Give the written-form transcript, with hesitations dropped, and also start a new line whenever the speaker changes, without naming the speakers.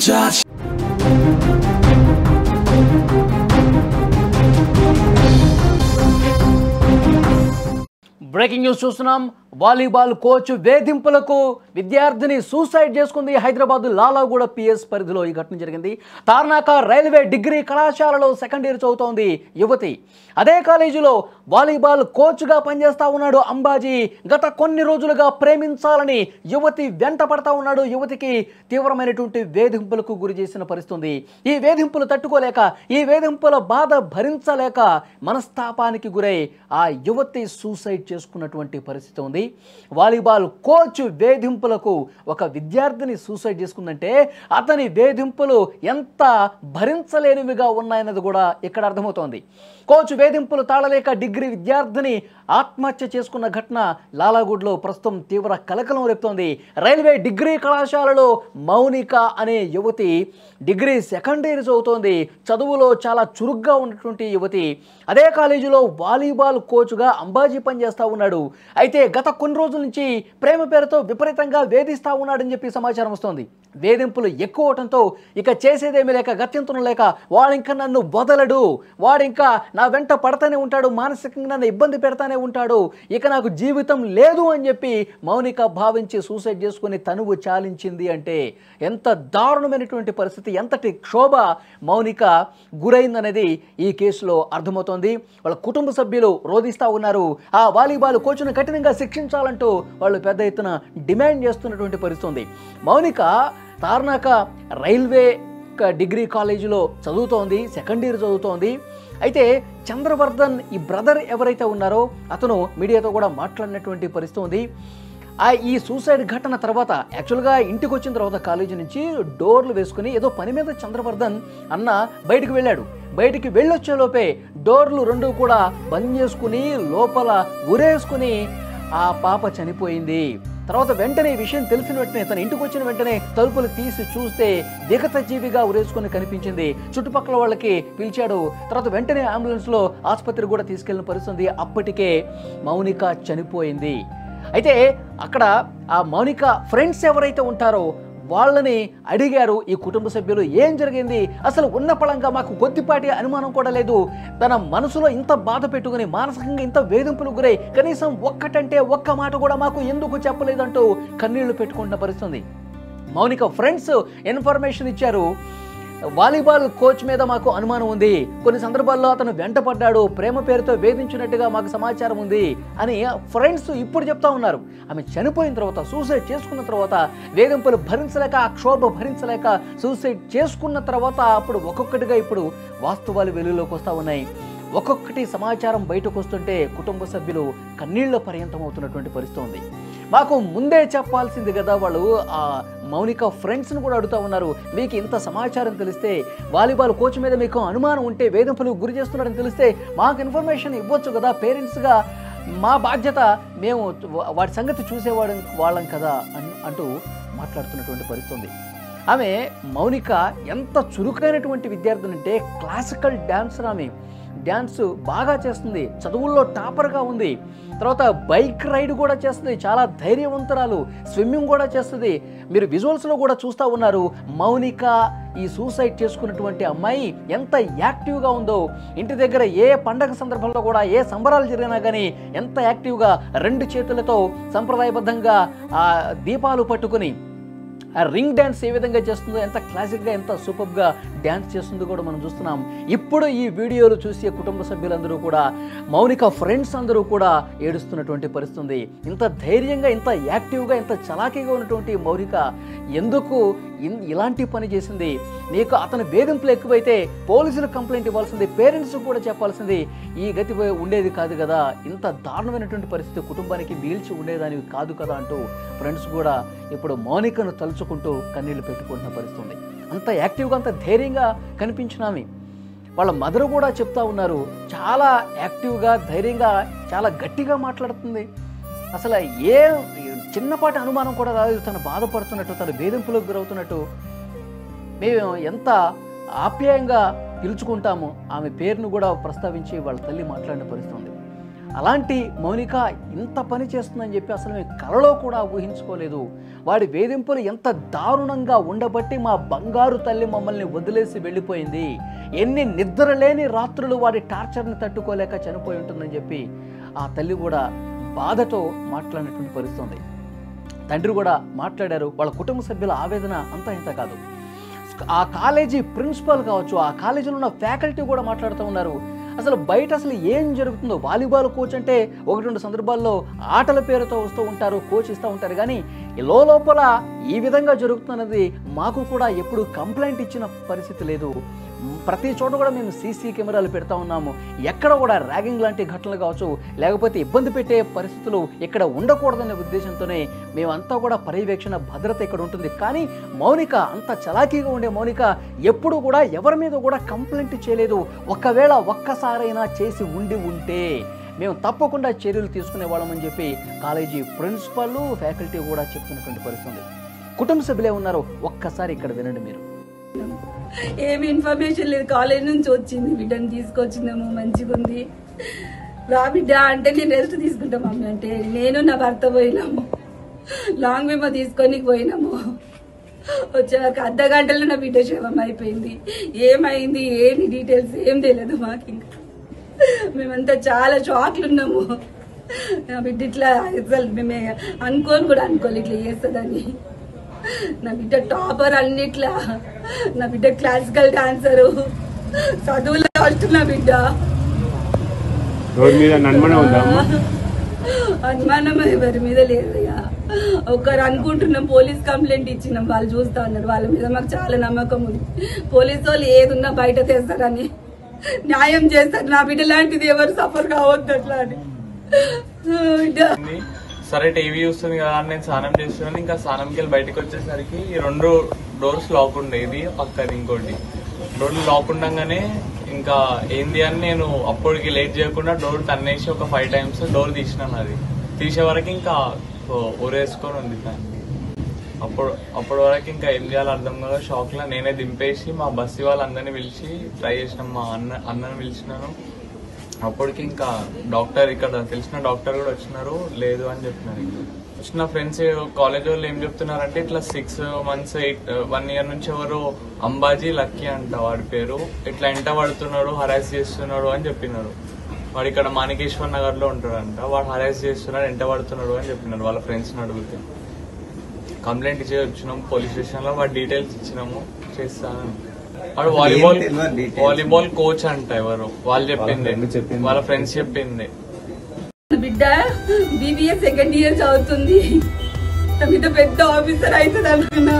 touch.
Breaking news చూస్తున్నాం. Volleyball coach వేధింపులకు విద్యార్థిని సూసైడ్ చేసుకుంది. హైదరాబాద్ లాలాగూడ పిఎస్ పరిధిలో ఈ ఘటన జరిగింది. తార్నాక రైల్వే డిగ్రీ కళాశాలలో సెకండ్ ఇయర్ చదువుతోంది యువతి. అదే కాలేజీలో వాలీబాల్ కోచ్గా పనిచేస్తా ఉన్నాడు అంబాజీ. గత కొన్ని రోజులుగా ప్రేమించాలని యువతి వెంట పడతా ఉన్నాడు. యువతికి తీవ్రమైనటువంటి వేధింపులకు గురి చేసిన పరిస్థితి. ఈ వేధింపులు తట్టుకోలేక, ఈ వేధింపుల బాధ భరించలేక మనస్తాపానికి గురై ఆ యువతి సూసైడ్ చేసుకున్నటువంటి పరిస్థితి ఉంది. వాలీబాల్ కోచ్ వేధింపులకు ఒక విద్యార్థిని సూసైడ్ చేసుకుందంటే అతని వేధింపులు ఎంత భరించలేనివిగా ఉన్నాయన్నది కూడా ఇక్కడ అర్థమవుతోంది. కోచ్ వేధింపులు తాళలేక డిగ్రీ విద్యార్థిని ఆత్మహత్య చేసుకున్న ఘటన లాలాగూడ్లో ప్రస్తుతం తీవ్ర కలకలం రేపుతోంది. రైల్వే డిగ్రీ కళాశాలలో మౌనిక అనే యువతి డిగ్రీ సెకండ్ ఇయర్ చదువుతోంది. చదువులో చాలా చురుగ్గా ఉన్నటువంటి యువతి. అదే కాలేజీలో వాలీబాల్ కోచ్గా అంబాజీ పనిచేస్తూ ఉన్నాడు. అయితే గత కొన్ని రోజుల నుంచి ప్రేమ పేరుతో విపరీతంగా వేధిస్తూ ఉన్నాడని చెప్పి సమాచారం వస్తోంది. వేధింపులు ఎక్కువ అవడంతో ఇక చేసేదేమీ లేక, గత్యంతరం లేక వాడింకా నన్ను వదలడు, వాడింకా నా వెంట పడతానే ఉంటాడు, మానసికంగా నన్ను ఇబ్బంది పెడతానే ఉంటాడు, ఇక నాకు జీవితం లేదు అని చెప్పి మౌనిక భావించి సూసైడ్ చేసుకుని తనువు చాలించింది. అంటే ఎంత దారుణమైనటువంటి పరిస్థితి, ఎంతటి క్షోభ మౌనిక గురైందనేది ఈ కేసులో అర్థమవుతోంది. వాళ్ళ కుటుంబ సభ్యులు రోధిస్తూ ఉన్నారు. ఆ వాలీబాల్ కోచ్ను కఠినంగా శిక్షించాలంటూ వాళ్ళు పెద్ద ఎత్తున డిమాండ్ చేస్తున్నటువంటి పరిస్థితి. మౌనిక తార్నాక రైల్వే డిగ్రీ కాలేజీలో చదువుతోంది, సెకండ్ ఇయర్ చదువుతోంది. అయితే చంద్రవర్ధన్ ఈ బ్రదర్ ఎవరైతే ఉన్నారో అతను మీడియాతో కూడా మాట్లాడినటువంటి పరిస్థితి ఉంది. ఈ సూసైడ్ ఘటన తర్వాత యాక్చువల్గా ఇంటికి వచ్చిన తర్వాత కాలేజీ నుంచి డోర్లు వేసుకుని ఏదో పని మీద చంద్రవర్ధన్ అన్న బయటికి వెళ్ళాడు. బయటికి వెళ్ళొచ్చేలోపే డోర్లు రెండు కూడా బంద్ చేసుకుని లోపల ఉరేసుకుని ఆ పాప చనిపోయింది. తర్వాత వెంటనే ఈ విషయం తెలిసిన వెంటనే తన ఇంటికి వచ్చిన వెంటనే తలుపులు తీసి చూస్తే విగత జీవిగా ఉరేసుకొని కనిపించింది. చుట్టుపక్కల వాళ్ళకి పిలిచాడు. తర్వాత వెంటనే అంబులెన్స్లో ఆసుపత్రికి కూడా తీసుకెళ్లిన పరిస్థితి. అప్పటికే మౌనిక చనిపోయింది. అయితే అక్కడ ఆ మౌనిక ఫ్రెండ్స్ ఎవరైతే ఉంటారో వాళ్ళని అడిగారు ఈ కుటుంబ సభ్యులు, ఏం జరిగింది, అసలు ఉన్న పళంగా మాకు కొద్దిపాటి అనుమానం కూడా లేదు, తన మనసులో ఇంత బాధ పెట్టుకుని మానసికంగా ఇంత వేధింపులు గురై కనీసం ఒక్కటంటే ఒక్క మాట కూడా మాకు ఎందుకు చెప్పలేదంటూ కన్నీళ్లు పెట్టుకుంటున్న పరిస్థితి. మౌనిక ఫ్రెండ్స్ ఇన్ఫర్మేషన్ ఇచ్చారు. వాలీబాల్ కోచ్ మీద మాకు అనుమానం ఉంది, కొన్ని సందర్భాల్లో అతను వెంటపడ్డాడు, ప్రేమ పేరుతో వేధించినట్టుగా మాకు సమాచారం ఉంది అని ఫ్రెండ్స్ ఇప్పుడు చెప్తా ఉన్నారు. ఆమె చనిపోయిన తర్వాత, సూసైడ్ చేసుకున్న తర్వాత వేధింపులు భరించలేక, ఆ క్షోభ భరించలేక సూసైడ్ చేసుకున్న తర్వాత అప్పుడు ఒక్కొక్కటిగా ఇప్పుడు వాస్తవాలు వెలుగులోకి వస్తూ ఉన్నాయి. ఒక్కొక్కటి సమాచారం బయటకు వస్తుంటే కుటుంబ సభ్యులు కన్నీళ్ల పర్యంతం అవుతున్నటువంటి పరిస్థితి ఉంది. మాకు ముందే చెప్పాల్సింది కదా. వాళ్ళు ఆ మౌనిక ఫ్రెండ్స్ని కూడా అడుగుతూ ఉన్నారు, మీకు ఇంత సమాచారం తెలిస్తే, వాలీబాల్ కోచ్ మీద మీకు అనుమానం ఉంటే, వేధింపులకు గురి చేస్తున్నారని తెలిస్తే మాకు ఇన్ఫర్మేషన్ ఇవ్వచ్చు కదా, పేరెంట్స్గా మా బాధ్యత, మేము వాటి సంగతి వాళ్ళం కదా అంటూ మాట్లాడుతున్నటువంటి పరిస్థితి. ఆమె మౌనిక ఎంత చురుకైనటువంటి విద్యార్థిని అంటే క్లాసికల్ డ్యాన్సర్. ఆమె డ్యాన్స్ బాగా చేస్తుంది, చదువుల్లో టాపర్గా ఉంది, తర్వాత బైక్ రైడ్ కూడా చేస్తుంది, చాలా ధైర్యవంతురాలు, స్విమ్మింగ్ కూడా చేస్తుంది. మీరు విజువల్స్లో కూడా చూస్తూ ఉన్నారు మౌనిక ఈ సూసైడ్ చేసుకున్నటువంటి అమ్మాయి ఎంత యాక్టివ్గా ఉందో. ఇంటి దగ్గర ఏ పండగ సందర్భంలో కూడా, ఏ సంబరాలు జరిగినా కానీ ఎంత యాక్టివ్గా రెండు చేతులతో సంప్రదాయబద్ధంగా ఆ దీపాలు పట్టుకుని ఆ రింగ్ డ్యాన్స్ ఏ విధంగా చేస్తుందో, ఎంత క్లాసిక్గా, ఎంత సూపర్గా డ్యాన్స్ చేస్తుందో కూడా మనం చూస్తున్నాం. ఇప్పుడు ఈ వీడియోలు చూసే కుటుంబ సభ్యులందరూ కూడా, మౌనిక ఫ్రెండ్స్ అందరూ కూడా ఏడుస్తున్నటువంటి పరిస్థితి. ఇంత ధైర్యంగా, ఇంత యాక్టివ్గా, ఇంత చలాకీగా ఉన్నటువంటి మౌనిక ఎందుకు ఇలాంటి పని చేసింది? నీకు అతని వేధింపులు ఎక్కువైతే పోలీసులు కంప్లైంట్ ఇవ్వాల్సింది, పేరెంట్స్ కూడా చెప్పాల్సింది. ఈ గతి ఉండేది కాదు కదా, ఇంత దారుణమైనటువంటి పరిస్థితి కుటుంబానికి వీల్చి ఉండేదానివి కాదు కదా అంటూ ఫ్రెండ్స్ కూడా ఇప్పుడు మౌనికను తలుచుకుంటూ కన్నీళ్లు పెట్టుకుంటున్న పరిస్థితి. అంత యాక్టివ్గా, అంత ధైర్యంగా కనిపించిన ఆమె వాళ్ళ మదర్ కూడా చెప్తా ఉన్నారు, చాలా యాక్టివ్గా, ధైర్యంగా, చాలా గట్టిగా మాట్లాడుతుంది. అసలు ఏ చిన్నపాటి అనుమానం కూడా రాదు తను బాధపడుతున్నట్టు, తను వేధింపులకు గురవుతున్నట్టు. మేము ఎంత ఆప్యాయంగా పిలుచుకుంటాము, ఆమె పేరును కూడా ప్రస్తావించి వాళ్ళ తల్లి మాట్లాడిన పరిస్థితి ఉంది. అలాంటి మౌనిక ఇంత పని చేస్తుందని చెప్పి అసలు మేము కలలో కూడా ఊహించుకోలేదు. వాడి వేధింపులు ఎంత దారుణంగా ఉండబట్టి మా బంగారు తల్లి మమ్మల్ని వదిలేసి వెళ్ళిపోయింది. ఎన్ని నిద్రలేని రాత్రులు వాడి టార్చర్ని తట్టుకోలేక చనిపోయి ఉంటుందని చెప్పి ఆ తల్లి కూడా బాధతో మాట్లాడినటువంటి పరిస్థితుంది. తండ్రి కూడా మాట్లాడారు. వాళ్ళ కుటుంబ సభ్యుల ఆవేదన అంతా ఇంత కాదు. ఆ కాలేజీ ప్రిన్సిపల్ కావచ్చు, ఆ కాలేజీలో ఉన్న ఫ్యాకల్టీ కూడా మాట్లాడుతూ ఉన్నారు. అసలు బయట అసలు ఏం జరుగుతుందో, వాలీబాల్ కోచ్ అంటే 1-2 సందర్భాల్లో ఆటల పేరుతో వస్తూ ఉంటారు, కోచ్ ఇస్తూ ఉంటారు, కానీ లోపల ఈ విధంగా జరుగుతున్నది మాకు కూడా ఎప్పుడు కంప్లైంట్ ఇచ్చిన పరిస్థితి లేదు. ప్రతి చోట కూడా మేము సీసీ కెమెరాలు పెడతా ఉన్నాము. ఎక్కడ కూడా ర్యాగింగ్ లాంటి ఘటనలు కావచ్చు, లేకపోతే ఇబ్బంది పెట్టే పరిస్థితులు ఇక్కడ ఉండకూడదనే ఉద్దేశంతోనే మేమంతా కూడా పర్యవేక్షణ భద్రత ఇక్కడ ఉంటుంది. కానీ మౌనిక అంత చలాకీగా ఉండే మౌనిక ఎప్పుడు కూడా ఎవరి మీద కూడా కంప్లైంట్ చేయలేదు. ఒకవేళ ఒక్కసారైనా చేసి ఉంటే మేము తప్పకుండా చర్యలు తీసుకునే వాళ్ళమని చెప్పి కాలేజీ ప్రిన్సిపల్, ఫ్యాకల్టీ కూడా చెప్తున్నటువంటి పరిస్థితి. కుటుంబ సభ్యులే ఉన్నారు, ఒక్కసారి ఇక్కడ వినండి మీరు.
ఏమి ఇన్ఫర్మేషన్ లేదు. కాలేజ్ నుంచి వచ్చింది, బిడ్డని తీసుకొచ్చిందేమో, మంచిగా ఉంది రా బిడ్డ అంటే నేను రెస్ట్ తీసుకుంటా మమ్మీ అంటే, నేను నా భర్త పోయినాము, లాంగ్ మేమో తీసుకొని పోయినాము. వచ్చాక అర్ధ గంటలో నా బిడ్డ శవం అయిపోయింది. ఏమైంది ఏంటి డీటెయిల్స్ ఏం తెలియదు మాకు. ఇంకా మేమంతా చాలా షాక్లు ఉన్నాము. నా బిడ్డ ఇట్లా అసలు మేమే అనుకోలే ఇట్లా చేస్తుందని. నా బిడ్డ టాపర్ అన్నిట్లా, నా బిడ్డ క్లాసికల్ డాన్సరు, చదువులో ఫస్ట్. నా బిడ్డ అనుమానం ఎవరి మీద లేదయ్యా. ఒకరు అనుకుంటున్నాం, పోలీస్ కంప్లైంట్ ఇచ్చినాం, వాళ్ళు చూస్తా ఉన్నారు. వాళ్ళ మీద మాకు చాలా నమ్మకం ఉంది. పోలీసు వాళ్ళు ఏదున్నా బయట తెస్తారని, న్యాయం చేస్తారు. నా బిడ్డ లాంటిది ఎవరు సఫర్ కావద్దు అట్లా అని.
సరే టీవీ చూస్తుంది కదా అని నేను స్నానం చేస్తున్నాను. ఇంకా స్నానంకి వెళ్ళి బయటకు వచ్చేసరికి 2 డోర్స్ లాక్ ఉండేది, పక్కది ఇంకోటి. డోర్లు లాక్ ఉండగానే ఇంకా ఏంది అని నేను అప్పటికి లేట్ చేయకుండా డోర్ తన్నేసి ఒక 5 times డోర్ తీసినాను. అది తీసే వరకు ఇంకా ఊరేసుకొని ఉంది దాన్ని. అప్పటి వరకు ఇంకా ఏం చేయాలో అర్థం కాదు. షాక్ లో నేనే దింపేసి మా బస్సు వాళ్ళందరినీ పిలిచి ట్రై చేసినాం. మా అన్నని పిలిచినాను. అప్పటికి ఇంకా డాక్టర్, ఇక్కడ తెలిసిన డాక్టర్ కూడా వచ్చినారు, లేదు అని చెప్పినారు. ఇంకా వచ్చిన ఫ్రెండ్స్ కాలేజ్ వాళ్ళు ఏం చెప్తున్నారంటే ఇట్లా 6 months 1 year నుంచి ఎవరు అంబాజీ లక్కీ అంట వాడి పేరు, ఇట్లా ఎంట పడుతున్నాడు, హరాస్ చేస్తున్నాడు అని చెప్పినారు. వాడు ఇక్కడ మాణికేశ్వర్ నగర్ లో ఉంటాడంట. వాడు హరాస్ చేస్తున్నాడు, ఎంట పడుతున్నాడు అని చెప్పినారు. వాళ్ళ ఫ్రెండ్స్ ని అడిగితే కంప్లైంట్ ఇచ్చి వచ్చినాము పోలీస్ స్టేషన్ లో. వాడి డీటెయిల్స్ ఇచ్చినాము, చేస్తాను. వాడు వాలీబాల్ కోచ్ అంట. ఎవరు వాళ్ళు చెప్పింది, వాళ్ళ ఫ్రెండ్స్ చెప్పింది.
బిడ్డ BBA 2nd year చదువుతుంది. బిడ్డ పెద్ద ఆఫీసర్ అవుతుంది అనుకున్నా.